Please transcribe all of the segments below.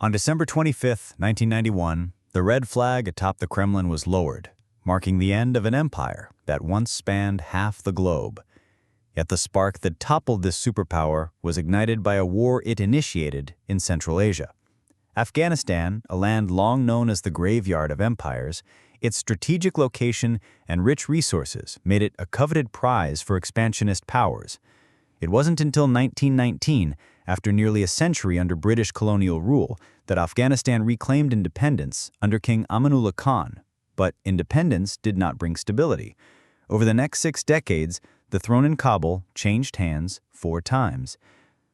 On December 25, 1991, the red flag atop the Kremlin was lowered, marking the end of an empire that once spanned half the globe. Yet the spark that toppled this superpower was ignited by a war it initiated in Central Asia. Afghanistan, a land long known as the graveyard of empires, its strategic location and rich resources made it a coveted prize for expansionist powers. It wasn't until 1919, after nearly a century under British colonial rule, that Afghanistan reclaimed independence under King Amanullah Khan. But independence did not bring stability. Over the next 6 decades, the throne in Kabul changed hands 4 times.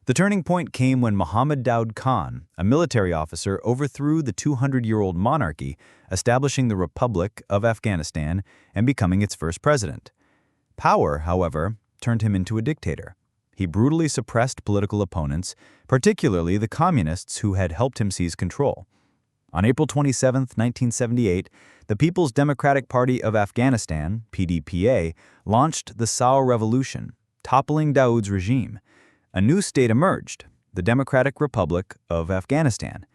The turning point came when Muhammad Daud Khan, a military officer, overthrew the 200-year-old monarchy, establishing the Republic of Afghanistan and becoming its first president. Power, however, turned him into a dictator. He brutally suppressed political opponents, particularly the communists who had helped him seize control. On April 27, 1978, the People's Democratic Party of Afghanistan, PDPA, launched the Saur Revolution, toppling Daud's regime. A new state emerged, the Democratic Republic of Afghanistan.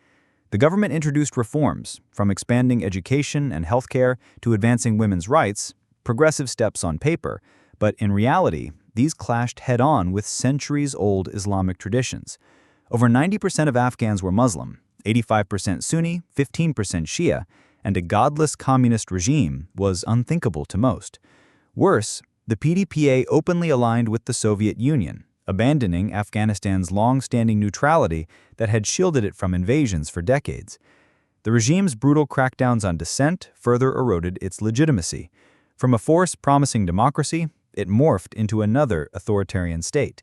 The government introduced reforms, from expanding education and healthcare to advancing women's rights, progressive steps on paper, but in reality, these clashed head-on with centuries-old Islamic traditions. Over 90% of Afghans were Muslim, 85% Sunni, 15% Shia, and a godless communist regime was unthinkable to most. Worse, the PDPA openly aligned with the Soviet Union, abandoning Afghanistan's long-standing neutrality that had shielded it from invasions for decades. The regime's brutal crackdowns on dissent further eroded its legitimacy. From a force promising democracy, it morphed into another authoritarian state.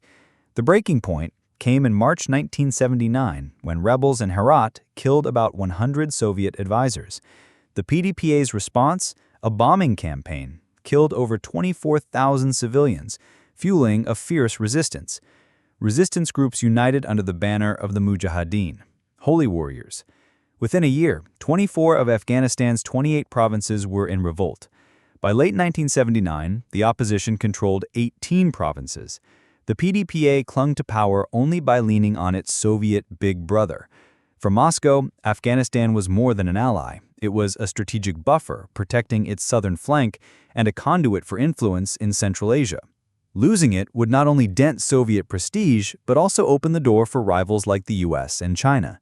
The breaking point came in March 1979 when rebels in Herat killed about 100 Soviet advisors. The PDPA's response? A bombing campaign, killed over 24,000 civilians, fueling a fierce resistance. Resistance groups united under the banner of the Mujahideen, holy warriors. Within a year, 24 of Afghanistan's 28 provinces were in revolt. By late 1979, the opposition controlled 18 provinces. The PDPA clung to power only by leaning on its Soviet big brother. For Moscow, Afghanistan was more than an ally. It was a strategic buffer protecting its southern flank and a conduit for influence in Central Asia. Losing it would not only dent Soviet prestige, but also open the door for rivals like the US and China.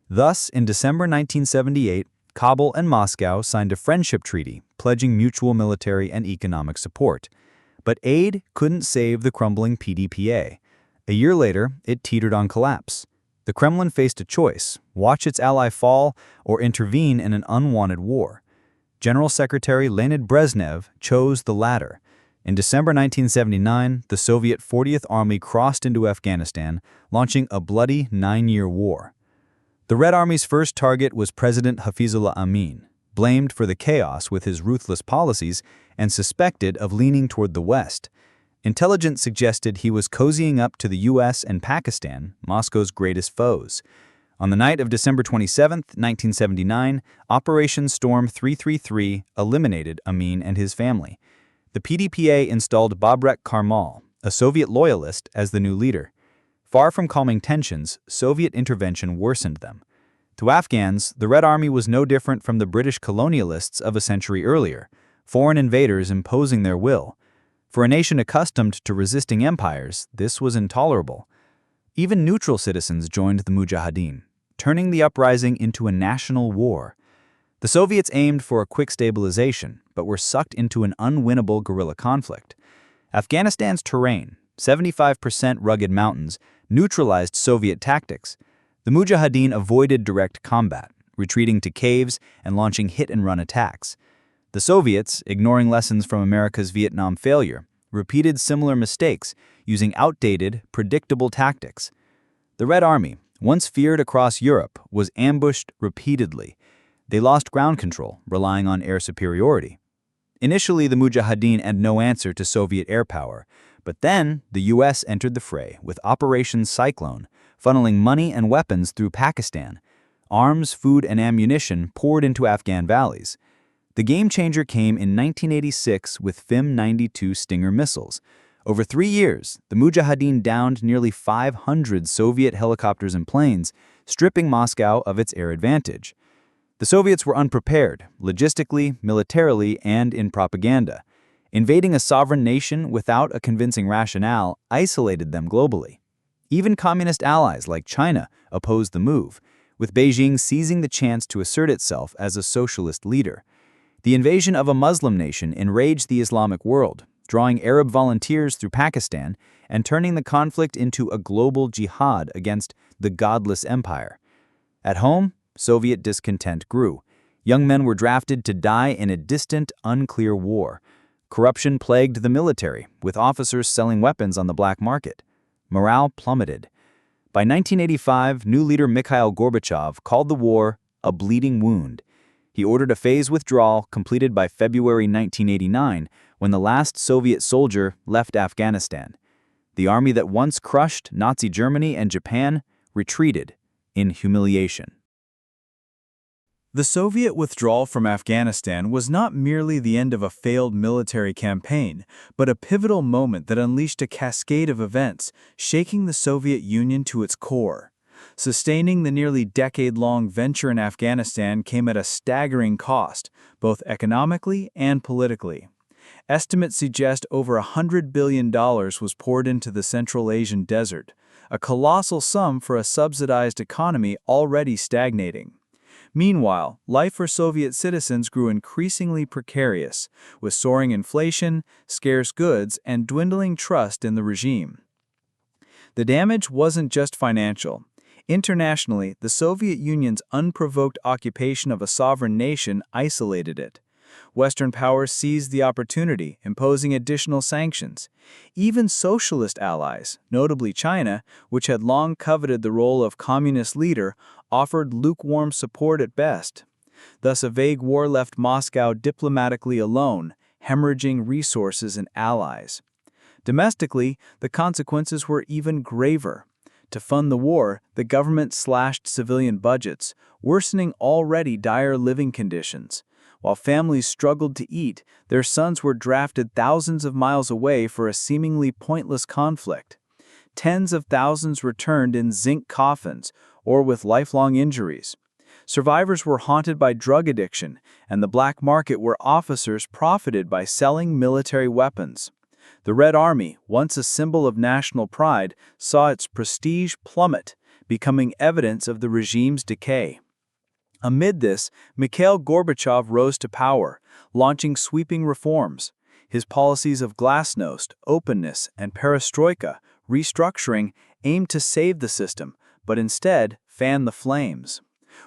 Thus, in December 1978, Kabul and Moscow signed a friendship treaty, pledging mutual military and economic support. But aid couldn't save the crumbling PDPA. A year later, it teetered on collapse. The Kremlin faced a choice: watch its ally fall or intervene in an unwanted war. General Secretary Leonid Brezhnev chose the latter. In December 1979, the Soviet 40th Army crossed into Afghanistan, launching a bloody 9-year war. The Red Army's first target was President Hafizullah Amin, blamed for the chaos with his ruthless policies and suspected of leaning toward the West. Intelligence suggested he was cozying up to the US and Pakistan, Moscow's greatest foes. On the night of December 27, 1979, Operation Storm 333 eliminated Amin and his family. The PDPA installed Babrak Karmal, a Soviet loyalist, as the new leader. Far from calming tensions, Soviet intervention worsened them. To Afghans, the Red Army was no different from the British colonialists of a century earlier, foreign invaders imposing their will. For a nation accustomed to resisting empires, this was intolerable. Even neutral citizens joined the Mujahideen, turning the uprising into a national war. The Soviets aimed for a quick stabilization, but were sucked into an unwinnable guerrilla conflict. Afghanistan's terrain, 75% rugged mountains, neutralized Soviet tactics. The Mujahideen avoided direct combat, retreating to caves and launching hit-and-run attacks. The Soviets, ignoring lessons from America's Vietnam failure, repeated similar mistakes, using outdated, predictable tactics. The Red Army, once feared across Europe, was ambushed repeatedly. They lost ground control, relying on air superiority. Initially, the Mujahideen had no answer to Soviet air power, but then the US entered the fray with Operation Cyclone, funneling money and weapons through Pakistan. Arms, food, and ammunition poured into Afghan valleys. The game changer came in 1986 with FIM-92 Stinger missiles. Over 3 years, the Mujahideen downed nearly 500 Soviet helicopters and planes, stripping Moscow of its air advantage. The Soviets were unprepared, logistically, militarily, and in propaganda. Invading a sovereign nation without a convincing rationale isolated them globally. Even communist allies like China opposed the move, with Beijing seizing the chance to assert itself as a socialist leader. The invasion of a Muslim nation enraged the Islamic world, drawing Arab volunteers through Pakistan and turning the conflict into a global jihad against the godless empire. At home, Soviet discontent grew. Young men were drafted to die in a distant, unclear war. Corruption plagued the military, with officers selling weapons on the black market. Morale plummeted. By 1985, new leader Mikhail Gorbachev called the war a bleeding wound. He ordered a phase withdrawal completed by February 1989, when the last Soviet soldier left Afghanistan. The army that once crushed Nazi Germany and Japan retreated in humiliation. The Soviet withdrawal from Afghanistan was not merely the end of a failed military campaign, but a pivotal moment that unleashed a cascade of events, shaking the Soviet Union to its core. Sustaining the nearly decade-long venture in Afghanistan came at a staggering cost, both economically and politically. Estimates suggest over $100 billion was poured into the Central Asian desert, a colossal sum for a subsidized economy already stagnating. Meanwhile, life for Soviet citizens grew increasingly precarious, with soaring inflation, scarce goods, and dwindling trust in the regime. The damage wasn't just financial. Internationally, the Soviet Union's unprovoked occupation of a sovereign nation isolated it. Western powers seized the opportunity, imposing additional sanctions. Even socialist allies, notably China, which had long coveted the role of communist leader, offered lukewarm support at best. Thus, a vague war left Moscow diplomatically alone, hemorrhaging resources and allies. Domestically, the consequences were even graver. To fund the war, the government slashed civilian budgets, worsening already dire living conditions. While families struggled to eat, their sons were drafted thousands of miles away for a seemingly pointless conflict. Tens of thousands returned in zinc coffins or with lifelong injuries. Survivors were haunted by drug addiction and the black market where officers profited by selling military weapons. The Red Army, once a symbol of national pride, saw its prestige plummet, becoming evidence of the regime's decay. Amid this, Mikhail Gorbachev rose to power, launching sweeping reforms. His policies of glasnost, openness, and perestroika, restructuring, aimed to save the system, but instead fanned the flames.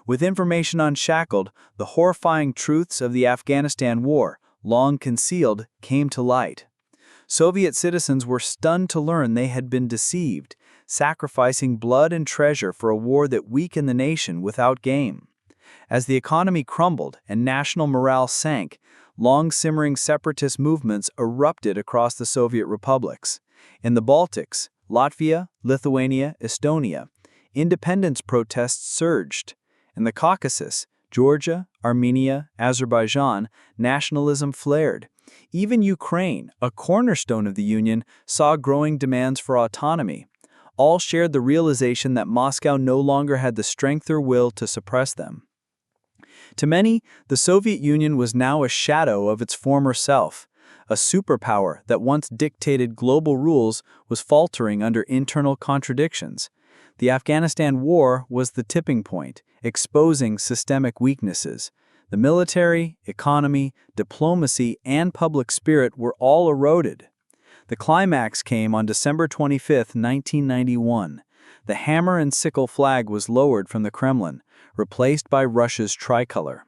With information unshackled, the horrifying truths of the Afghanistan war, long concealed, came to light. Soviet citizens were stunned to learn they had been deceived, sacrificing blood and treasure for a war that weakened the nation without gain. As the economy crumbled and national morale sank, long-simmering separatist movements erupted across the Soviet republics. In the Baltics, Latvia, Lithuania, Estonia, independence protests surged. In the Caucasus, Georgia, Armenia, Azerbaijan, nationalism flared. Even Ukraine, a cornerstone of the Union, saw growing demands for autonomy. All shared the realization that Moscow no longer had the strength or will to suppress them. To many, the Soviet Union was now a shadow of its former self. A superpower that once dictated global rules was faltering under internal contradictions. The Afghanistan war was the tipping point, exposing systemic weaknesses. The military, economy, diplomacy, and public spirit were all eroded. The climax came on December 25, 1991. The hammer-and-sickle flag was lowered from the Kremlin, replaced by Russia's tricolor.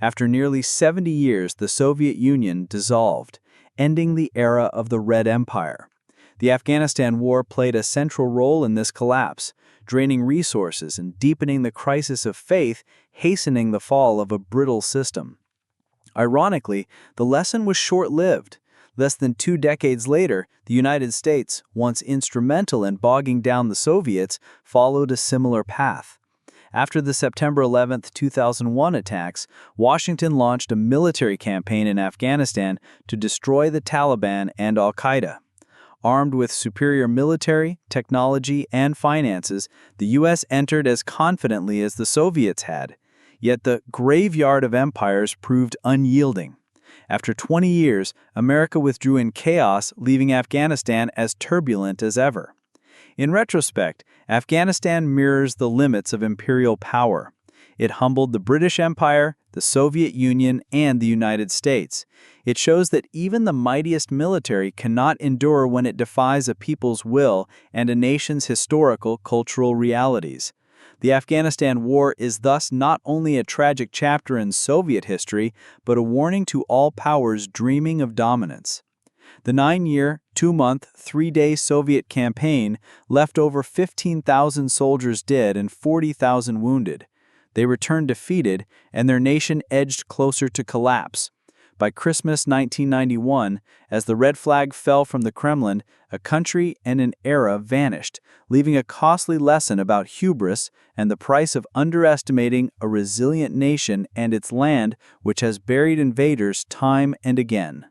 After nearly 70 years, the Soviet Union dissolved, ending the era of the Red Empire. The Afghanistan war played a central role in this collapse, draining resources and deepening the crisis of faith, hastening the fall of a brittle system. Ironically, the lesson was short-lived. Less than 2 decades later, the United States, once instrumental in bogging down the Soviets, followed a similar path. After the September 11, 2001 attacks, Washington launched a military campaign in Afghanistan to destroy the Taliban and al-Qaeda. Armed with superior military, technology, and finances, the U.S. entered as confidently as the Soviets had. Yet the graveyard of empires proved unyielding. After 20 years, America withdrew in chaos, leaving Afghanistan as turbulent as ever. In retrospect, Afghanistan mirrors the limits of imperial power. It humbled the British Empire, the Soviet Union, and the United States. It shows that even the mightiest military cannot endure when it defies a people's will and a nation's historical, cultural realities. The Afghanistan War is thus not only a tragic chapter in Soviet history, but a warning to all powers dreaming of dominance. The 9-year, 2-month, 3-day Soviet campaign left over 15,000 soldiers dead and 40,000 wounded. They returned defeated, and their nation edged closer to collapse. By Christmas 1991, as the red flag fell from the Kremlin, a country and an era vanished, leaving a costly lesson about hubris and the price of underestimating a resilient nation and its land which has buried invaders time and again.